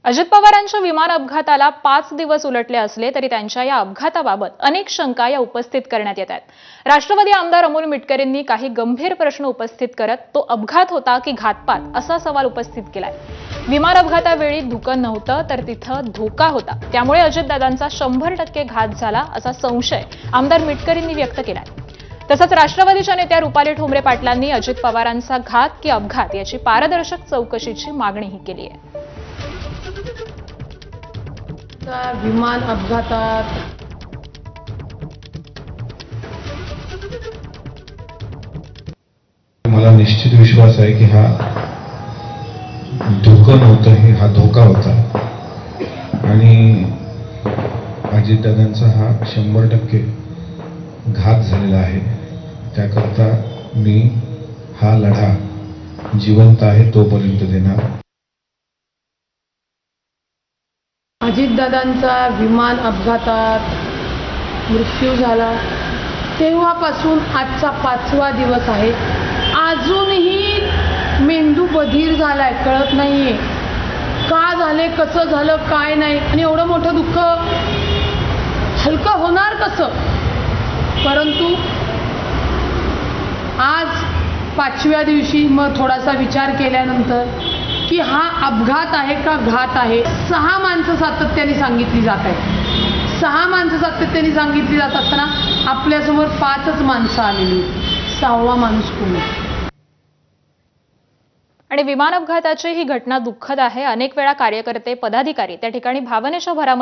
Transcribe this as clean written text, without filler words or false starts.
अजित पवारांच्या विमान अपघाताला 5 दिवस उलटले असले तरी त्यांच्या या अपघाताबाबत अनेक शंका या उपस्थित करण्यात येत आहेत। राष्ट्रवादी आमदार अमोल मिटकरींनी काही गंभीर प्रश्न उपस्थित करत तो अपघात होता की घातपात असा सवाल उपस्थित केलाय। विमान अपघातावेळी धुकं नव्हतं तर तिथं धोका होता, त्यामुळे अजितदादांचा 100% घात झाला असा संशय आमदार मिटकरींनी व्यक्त केलाय। तसंच राष्ट्रवादीच्या नेत्या रुपाली ठोंबरे पाटलांनी अजित पवारांचा घात की अपघात याची पारदर्शक चौकशीची मागणीही केली आहे। विमान अपघातात मला निश्चित विश्वास आहे की हा धोका नव्हता, हा धोका होता आणि अजितदादांचा हा 100% घात झालेला आहे। त्याकरता मी हा लढा जिवंत आहे तोपर्यंत देणार। अजितदादांचा विमान अपघातात मृत्यू झाला तेव्हापासून आजचा 5वा दिवस आहे। अजूनही मेंदू बधीर झालाय, कळत नाहीये का झाले, कसं झालं, काय नाही आणि एवढं मोठं दुःख हलकं होणार कसं। परंतु आज 5व्या दिवशी मग थोडासा विचार केल्यानंतर की हा अपघात आहे का घात आहे। 6 माणसं सातत्याने सांगितली जात आहेत। 6 माणसं सातत्याने सांगितली जात असताना आपल्यासमोर 5च माणसं आलेली, 6वा माणूस कोण। आणि विमान अपघाताची ही घटना दुःखद आहे। अनेक वेळा कार्यकर्ते पदाधिकारी त्या ठिकाणी भावनेच्या भरामध्ये